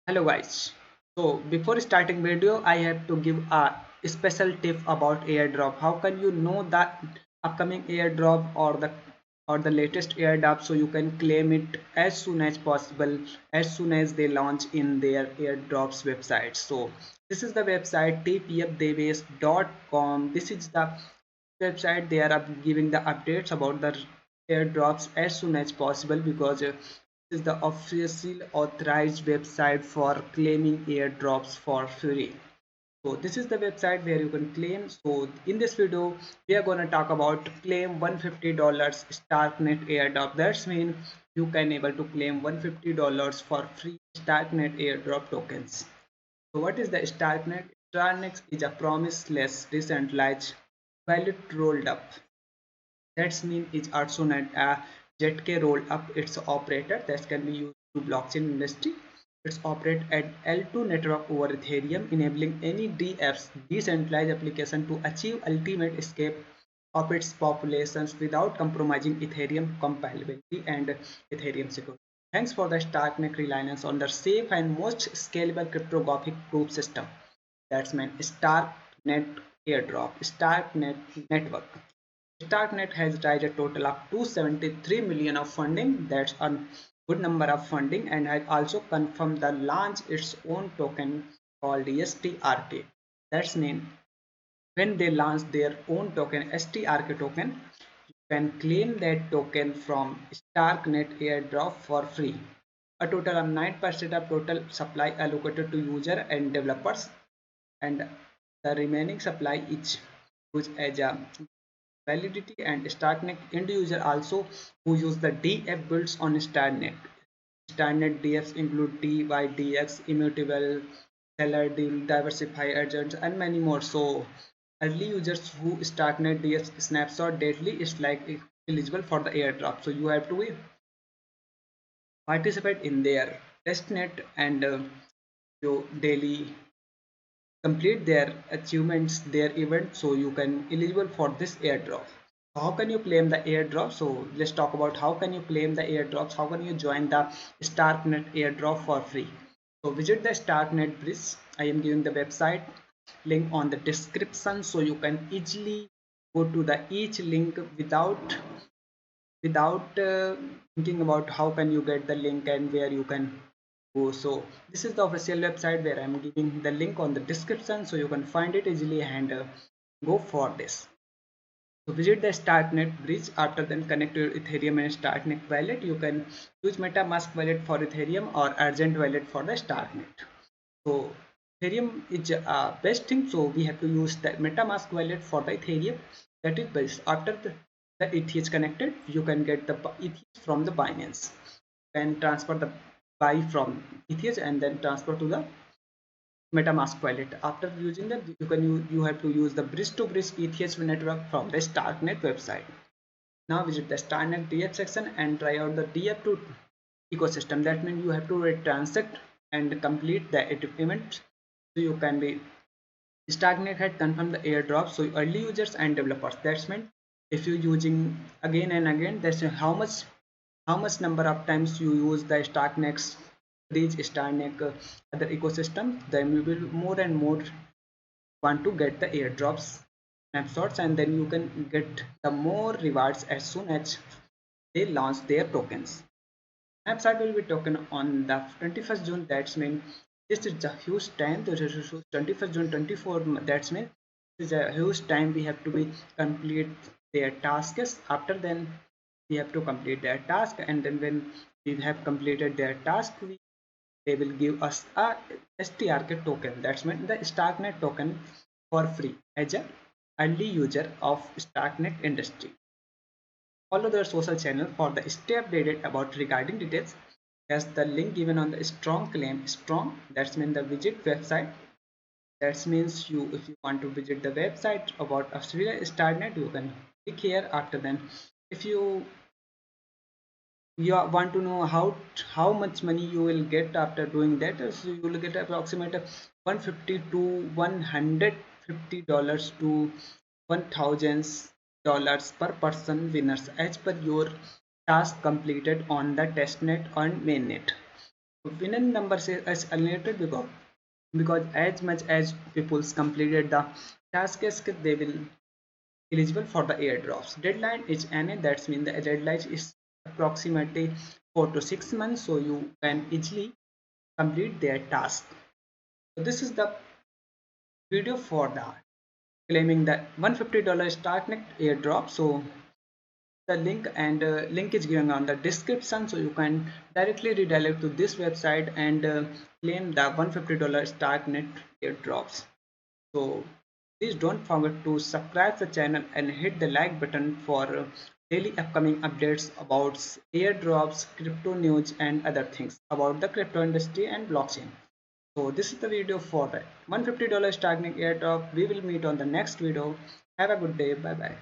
Hello guys. So before starting video, I have to give a special tip about airdrop. How can you know the upcoming airdrop or the latest airdrop so you can claim it as soon as possible as soon as they launch in their airdrops website. So this is the website tpfdatabase.com. This is the website they are giving the updates about the airdrops as soon as possible because this is the official authorized website for claiming airdrops for free. So this is the website where you can claim. So in this video we are going to talk about claim $150 Starknet airdrop. That's mean you can able to claim $150 for free Starknet airdrop tokens. So what is the Starknet? Starknet is a promiseless decentralized wallet rolled up. That's mean it's also known as ZK rolled up. It's operator that can be used to blockchain industry. It's operate at L2 network over Ethereum, enabling any DFs decentralized application to achieve ultimate escape of its populations without compromising Ethereum compatibility and Ethereum security. Thanks for the Starknet reliance on the safe and most scalable cryptographic proof system. That's meant Starknet Airdrop, Starknet Network. Starknet has raised a total of 273 million of funding. That's a good number of funding, and has also confirmed the launch its own token called STRK. That's mean when they launch their own token, STRK token, you can claim that token from Starknet airdrop for free. A total of 9% of total supply allocated to user and developers, and the remaining supply is used as a validity and Starknet end user also who use the DF builds on Starknet. Starknet DFs include DYDX, immutable, seller deal, diversify agents, and many more. So early users who Starknet DF snapshot daily is like eligible for the airdrop. So you have to participate in their testnet and you daily complete their achievements, their event, so you can eligible for this airdrop. So how can you claim the airdrop? So let's talk about how can you claim the airdrops, how can you join the Starknet airdrop for free. So visit the Starknet bridge. I am giving the website link on the description so you can easily go to the each link without thinking about how can you get the link and where you can go. So this is the official website where I'm giving the link on the description so you can find it easily and go for this. So visit the Starknet bridge. After then connect your Ethereum and Starknet wallet. You can use MetaMask wallet for Ethereum or Argent wallet for the Starknet. So Ethereum is best thing, so we have to use the MetaMask wallet for the Ethereum. That is best. After the ETH is connected, you can get the ETH from the Binance. You can transfer the buy from ETH and then transfer to the MetaMask wallet. After using that, you have to use the bridge to bridge ETH network from the Starknet website. Now visit the Starknet DF section and try out the DF2 ecosystem. That means you have to transact and complete the event so you can be. Starknet had confirmed the airdrop, so early users and developers. That's meant if you're using again and again, that's how much number of times you use the Starknet bridge, Starknet other ecosystem, then you will more and more want to get the airdrops snapshots, and then you can get the more rewards as soon as they launch their tokens. Snapchat will be taken on the 21st June. That's mean this is a huge time. This is 21st June 24. That's mean this is a huge time. We have to be complete their tasks. After then we have to complete their task, and then when we have completed their task, they will give us a STRK token. That's mean the Starknet token for free as a early user of Starknet industry. Follow their social channel for the stay updated about regarding details. As the link given on the strong claim strong. That's mean the visit website. That means you if you want to visit the website about Australia Starnet, you can click here. After then, if you want to know how much money you will get after doing that, so you will get approximate 150 to 150 dollars to $1,000 per person winners as per your task completed on the testnet and mainnet. winning numbers is eliminated because as much as people completed the tasks, they will eligible for the airdrops. Deadline is any, that means the deadline is approximately 4 to 6 months, so you can easily complete their task. So this is the video for the claiming the $150 Starknet airdrop. So the link is given on the description, so you can directly redirect to this website and claim the $150 Starknet airdrops. So please don't forget to subscribe the channel and hit the like button for daily upcoming updates about airdrops, crypto news, and other things about the crypto industry and blockchain. So this is the video for the $150 Starknet airdrop. We will meet on the next video. Have a good day. Bye bye.